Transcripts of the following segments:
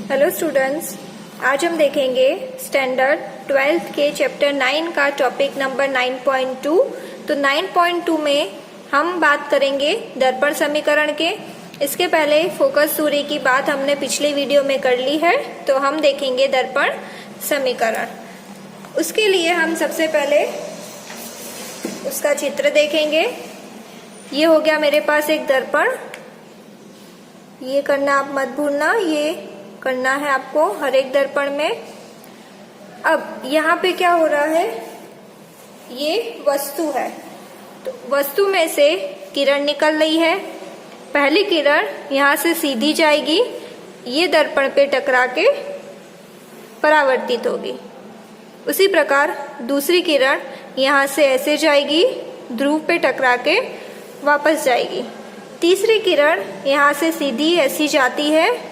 Hello students, आज हम देखेंगे स्टैंडर्ड 12th के चैप्टर 9 का टॉपिक नंबर 9.2। तो 9.2 में हम बात करेंगे दर्पण समीकरण के। इसके पहले फोकस सूर्य की बात हमने पिछले वीडियो में कर ली है, तो हम देखेंगे दर्पण समीकरण। उसके लिए हम सबसे पहले उसका चित्र देखेंगे। ये हो गया मेरे पास एक दर्पण। ये करना आप मत भूलना, ये करना है आपको हर एक दर्पण में। अब यहाँ पे क्या हो रहा है, ये वस्तु है। तो वस्तु में से किरण निकल रही है। पहली किरण यहाँ से सीधी जाएगी, ये दर्पण पे टकरा के परावर्तित होगी। उसी प्रकार दूसरी किरण यहाँ से ऐसे जाएगी, ध्रुव पे टकरा के वापस जाएगी। तीसरी किरण यहाँ से सीधी ऐसी जाती है,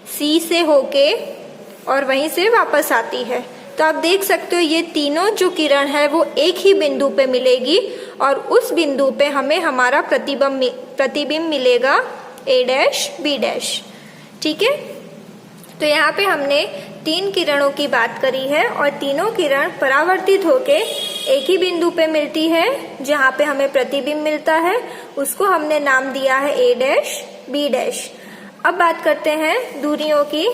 सी से होके और वहीं से वापस आती है। तो आप देख सकते हो ये तीनों जो किरण है वो एक ही बिंदु पे मिलेगी और उस बिंदु पे हमें हमारा प्रतिबिंब मिलेगा ए डैश बी डैश। ठीक है, तो यहाँ पे हमने तीन किरणों की बात करी है और तीनों किरण परावर्तित होके एक ही बिंदु पे मिलती है जहाँ पे हमें प्रतिबिंब मिलता है। उसको हमने नाम दिया है ए डैश बी डैश। अब बात करते हैं दूरियों की।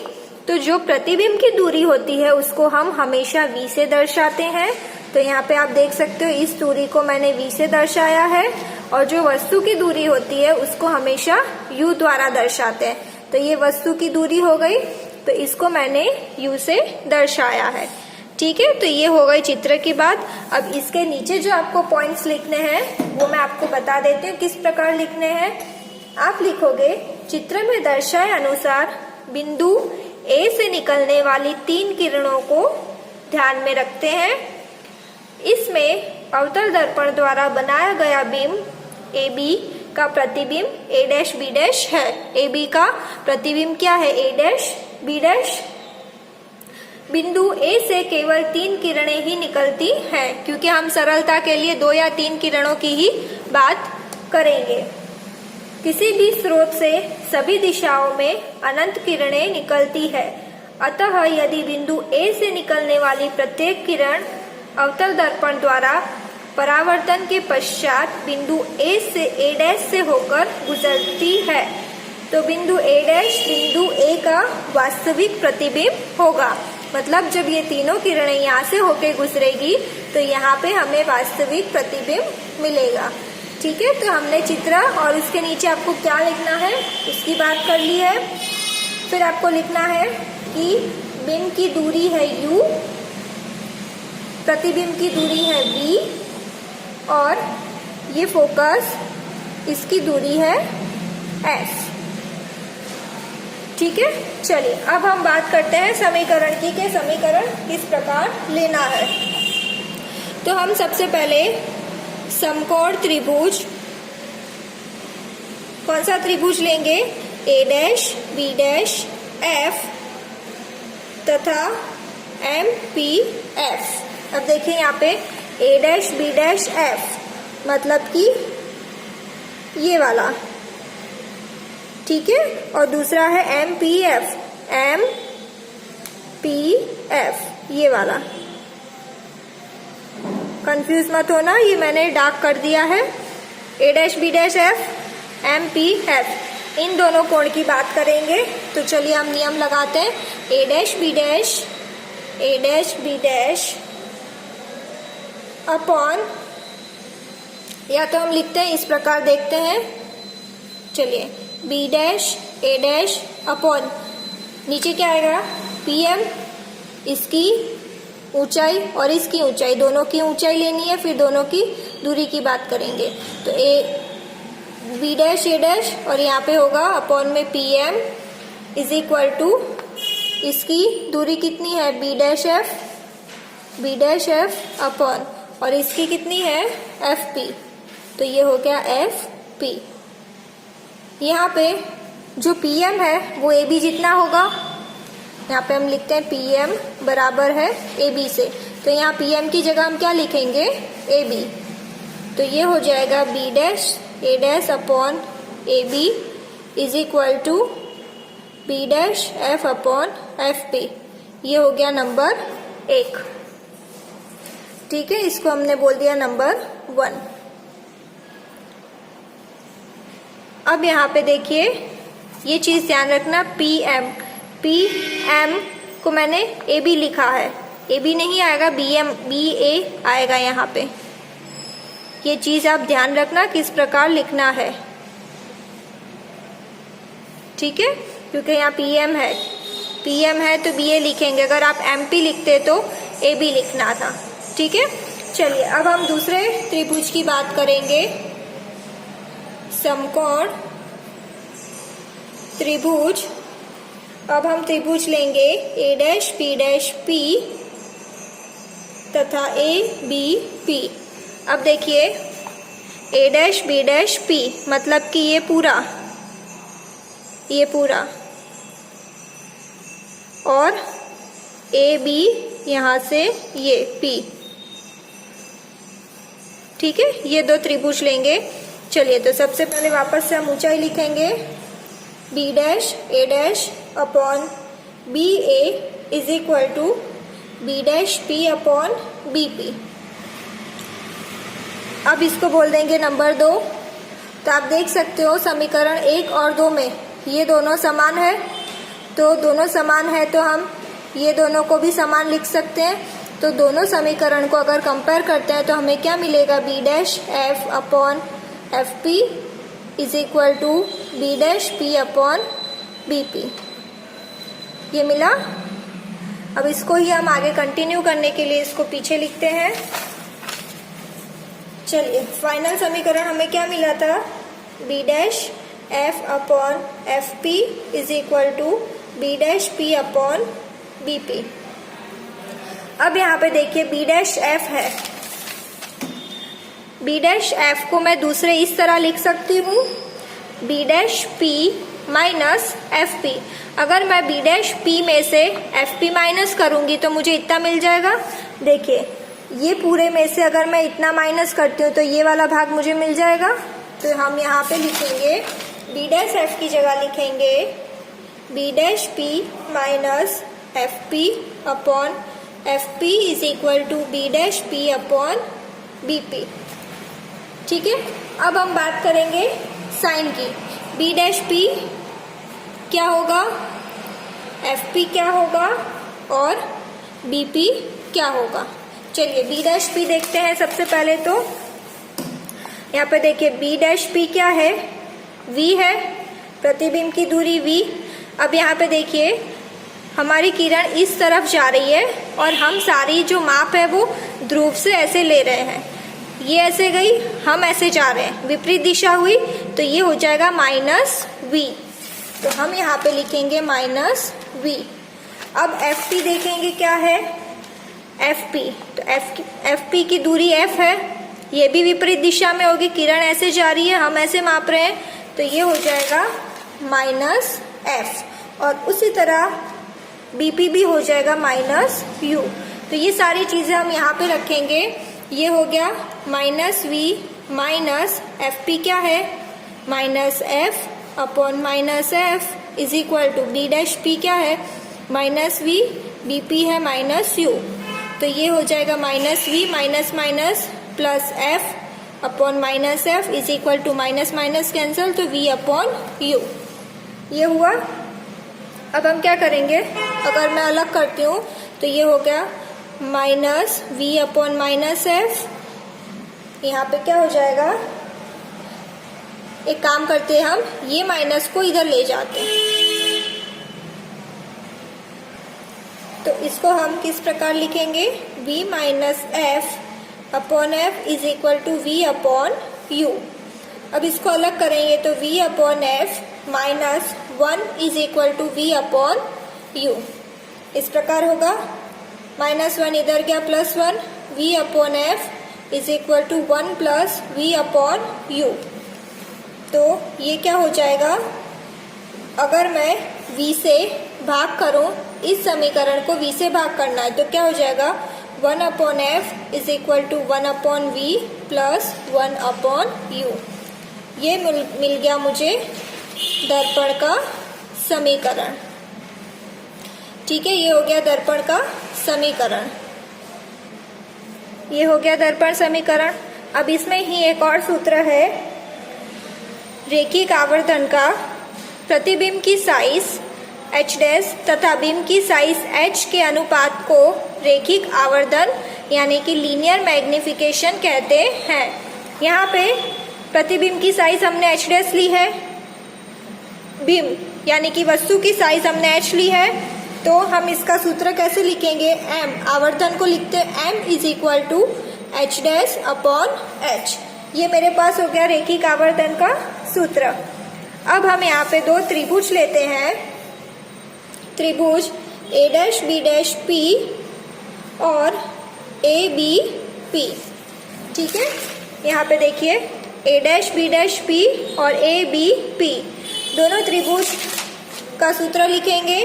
तो जो प्रतिबिंब की दूरी होती है उसको हम हमेशा v से दर्शाते हैं। तो यहाँ पे आप देख सकते हो इस दूरी को मैंने v से दर्शाया है, और जो वस्तु की दूरी होती है उसको हमेशा u द्वारा दर्शाते हैं। तो ये वस्तु की दूरी हो गई, तो इसको मैंने u से दर्शाया है। ठीक है, तो ये हो गई चित्र की बात। अब इसके नीचे जो आपको पॉइंट्स लिखने हैं वो मैं आपको बता देती हूँ किस प्रकार लिखने हैं। आप लिखोगे चित्र में दर्शाए अनुसार बिंदु ए से निकलने वाली तीन किरणों को ध्यान में रखते हैं। इसमें अवतल दर्पण द्वारा बनाया गया बिंब ए बी का प्रतिबिंब ए डैश बी डैश है। ए बी का प्रतिबिंब क्या है, ए डैश बी डैश। बिंदु ए से केवल तीन किरणें ही निकलती हैं, क्योंकि हम सरलता के लिए दो या तीन किरणों की ही बात करेंगे। किसी भी स्रोत से सभी दिशाओं में अनंत किरणें निकलती है। अतः यदि बिंदु ए से निकलने वाली प्रत्येक किरण अवतल दर्पण द्वारा परावर्तन के पश्चात बिंदु ए से ए डैश से होकर गुजरती है, तो बिंदु ए डैश बिंदु ए का वास्तविक प्रतिबिंब होगा। मतलब जब ये तीनों किरणें यहाँ से होकर गुजरेगी तो यहाँ पे हमें वास्तविक प्रतिबिंब मिलेगा। ठीक है, तो हमने चित्र और उसके नीचे आपको क्या लिखना है उसकी बात कर ली है। फिर आपको लिखना है कि बिंब की दूरी है u, प्रतिबिंब की दूरी है v और ये फोकस इसकी दूरी है f। ठीक है, चलिए अब हम बात करते हैं समीकरण की कि समीकरण किस प्रकार लेना है। तो हम सबसे पहले समकोण त्रिभुज, कौन सा त्रिभुज लेंगे, ए डैश बी डैश एफ तथा एम पी एफ। अब देखिए यहाँ पे ए डैश बी डैश एफ मतलब कि ये वाला, ठीक है, और दूसरा है एम पी एफ ये वाला। कंफ्यूज मत होना, ये मैंने डार्क कर दिया है। A dash B dash f m p f, इन दोनों कोण की बात करेंगे। तो चलिए हम नियम लगाते हैं। ए डैश बी डैश अपॉन, या तो हम लिखते हैं इस प्रकार, देखते हैं। चलिए B dash A dash upon, नीचे क्या आएगा, पी एम, इसकी ऊंचाई और इसकी ऊंचाई, दोनों की ऊंचाई लेनी है, फिर दोनों की दूरी की बात करेंगे। तो A B dash A dash और यहाँ पे होगा अपॉन में P M is equal to, इसकी दूरी कितनी है, बी डैश एफ अपॉन, और इसकी कितनी है, एफ पी। तो ये हो गया एफ पी। यहाँ पे जो पी एम है वो ए बी जितना होगा। यहाँ पे हम लिखते हैं पी एम बराबर है ए बी से, तो यहाँ पी एम की जगह हम क्या लिखेंगे, ए बी। तो ये हो जाएगा B dash A dash upon A B is equal to B dash F upon F P. ये हो गया नंबर 1। ठीक है, इसको हमने बोल दिया नंबर 1। अब यहाँ पे देखिए, ये चीज ध्यान रखना, पी एम को मैंने ए बी लिखा है, ए बी नहीं आएगा, बी ए आएगा यहाँ पे। ये चीज आप ध्यान रखना किस प्रकार लिखना है। ठीक है, क्योंकि यहाँ पीएम है तो बी ए लिखेंगे, अगर आप एमपी लिखते तो ए बी लिखना था। ठीक है, चलिए अब हम दूसरे त्रिभुज की बात करेंगे। समकोण त्रिभुज। अब हम त्रिभुज लेंगे ए डैश पी तथा ए बी पी। अब देखिए, A dash B dash P मतलब कि ये पूरा और ए बी यहाँ से ये पी। ठीक है, ये दो त्रिभुज लेंगे। चलिए, तो सबसे पहले वापस से हम ऊंचाई लिखेंगे, B dash A dash upon B A is equal to B dash P upon B P. अब इसको बोल देंगे नंबर 2। तो आप देख सकते हो समीकरण 1 और 2 में ये दोनों समान है, तो दोनों समान है तो हम ये दोनों को भी समान लिख सकते हैं। तो दोनों समीकरण को अगर कंपेयर करते हैं तो हमें क्या मिलेगा, B dash F upon F P is equal to B dash P upon B P. ये मिला। अब इसको ही हम आगे कंटिन्यू करने के लिए इसको पीछे लिखते हैं। चलिए, फाइनल समीकरण हमें क्या मिला था, B dash F upon F P is equal to B dash P upon B P. अब यहाँ पे देखिए, बी डैश एफ है, बी डैश एफ को मैं दूसरे इस तरह लिख सकती हूँ, B dash P minus F P. अगर मैं बी डैश पी में से एफ पी माइनस करूंगी तो मुझे इतना मिल जाएगा। देखिए, ये पूरे में से अगर मैं इतना माइनस करती हूँ तो ये वाला भाग मुझे मिल जाएगा। तो हम यहाँ पे लिखेंगे, बी डैश एफ की जगह लिखेंगे B dash P minus F P upon F P is equal to B dash P upon B P. ठीक है, अब हम बात करेंगे साइन की। बी डैश पी क्या होगा, एफ पी क्या होगा और बी पी क्या होगा। चलिए, बी डैश पी देखते हैं सबसे पहले। तो यहाँ पे देखिए, बी डैश पी क्या है, v है, प्रतिबिंब की दूरी v। अब यहाँ पे देखिए, हमारी किरण इस तरफ जा रही है और हम सारी जो माप है वो ध्रुव से ऐसे ले रहे हैं। ये ऐसे गई, हम ऐसे जा रहे हैं, विपरीत दिशा हुई, तो ये हो जाएगा माइनस v। तो हम यहाँ पे लिखेंगे माइनस v। अब एफ पी देखेंगे क्या है, एफ पी। तो एफ पी की दूरी f है, ये भी विपरीत दिशा में होगी, किरण ऐसे जा रही है, हम ऐसे माप रहे हैं, तो ये हो जाएगा माइनस f। और उसी तरह बीपी भी हो जाएगा माइनस u। तो ये सारी चीजें हम यहाँ पे रखेंगे। ये हो गया minus v minus F P क्या है, minus f upon minus f is equal to B dash P क्या है, माइनस v, बी पी है माइनस u। तो ये हो जाएगा minus v minus minus plus f upon minus f is equal to minus minus cancel, तो v upon u। ये हुआ। अब हम क्या करेंगे, अगर मैं अलग करती हूँ तो ये हो गया minus v upon minus f। यहाँ पे क्या हो जाएगा, एक काम करते हैं हम, ये माइनस को इधर ले जाते हैं। तो इसको हम किस प्रकार लिखेंगे, v minus f upon F is equal to v upon u। अब इसको अलग करेंगे तो v upon f minus 1 is equal to v upon u। इस प्रकार होगा, माइनस 1 इधर गया, plus 1, v upon F is equal to 1 plus v upon u। तो ये क्या हो जाएगा, अगर मैं v से भाग करूं, इस समीकरण को v से भाग करना है, तो क्या हो जाएगा, 1 upon F is equal to 1 upon v plus 1 upon u। ये मिल गया मुझे दर्पण का समीकरण। ठीक है, ये हो गया दर्पण का समीकरण, ये हो गया दर्पण समीकरण। अब इसमें ही एक और सूत्र है, रेखिक आवर्धन का प्रतिबिंब की साइज h डैश तथा बिंब की साइज h के अनुपात को रेखिक आवर्धन यानी कि लीनियर मैग्निफिकेशन कहते हैं। यहाँ पे प्रतिबिंब की साइज हमने h डैश ली है, बिंब यानी कि वस्तु की साइज हमने h ली है, तो हम इसका सूत्र कैसे लिखेंगे, m, आवर्धन को लिखते हैं m is equal to h dash upon h। ये मेरे पास हो गया रेखिक आवर्धन का सूत्र। अब हम यहाँ पे दो त्रिभुज लेते हैं, त्रिभुज a dash b dash p और a b p। ठीक है, यहाँ पे देखिए a dash b dash p और a b p दोनों त्रिभुज का सूत्र लिखेंगे,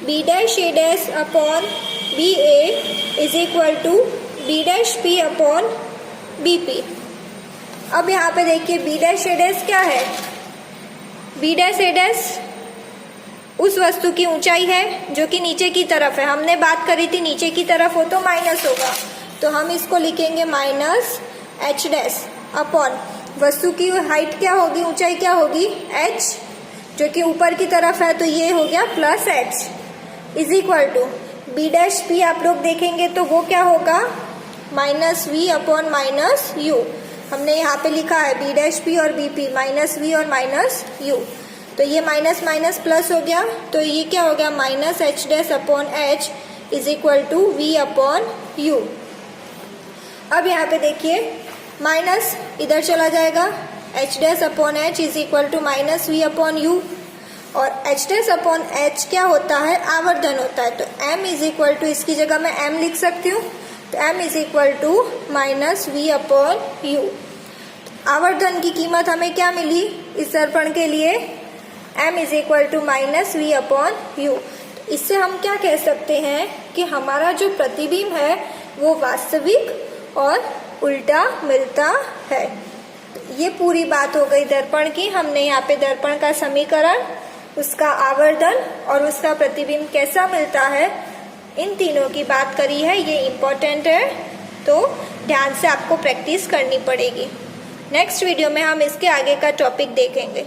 b dash a dash upon b a is equal to b dash p upon b p। अब यहाँ पे देखिए b डैश a डैश क्या है, b डैश a डैश उस वस्तु की ऊंचाई है जो कि नीचे की तरफ है। हमने बात करी थी नीचे की तरफ हो तो माइनस होगा, तो हम इसको लिखेंगे माइनस h डैश अपॉन वस्तु की हाइट क्या होगी, ऊंचाई क्या होगी h, जो कि ऊपर की तरफ है, तो ये हो गया plus h is equal to b dash p। आप लोग देखेंगे तो वो क्या होगा, minus v upon minus u। हमने यहाँ पे लिखा है b डैश p और b p, माइनस v और माइनस u, तो ये माइनस माइनस प्लस हो गया, तो ये क्या हो गया minus h dash upon h is equal to v upon u। अब यहाँ पे देखिए माइनस इधर चला जाएगा, h dash upon h is equal to minus v upon u, और h डैश अपॉन h क्या होता है, आवर्धन होता है, तो m इज इक्वल टू, इसकी जगह मैं m लिख सकती हूँ, तो m is equal to minus v upon u। आवर्धन की कीमत हमें क्या मिली इस दर्पण के लिए, m is equal to minus V upon U. इससे हम क्या कह सकते हैं कि हमारा जो प्रतिबिंब है वो वास्तविक और उल्टा मिलता है। ये पूरी बात हो गई दर्पण की। हमने यहाँ पे दर्पण का समीकरण, उसका आवर्धन और उसका प्रतिबिंब कैसा मिलता है, इन तीनों की बात करी है। ये इम्पोर्टेंट है, तो ध्यान से आपको प्रैक्टिस करनी पड़ेगी। नेक्स्ट वीडियो में हम इसके आगे का टॉपिक देखेंगे।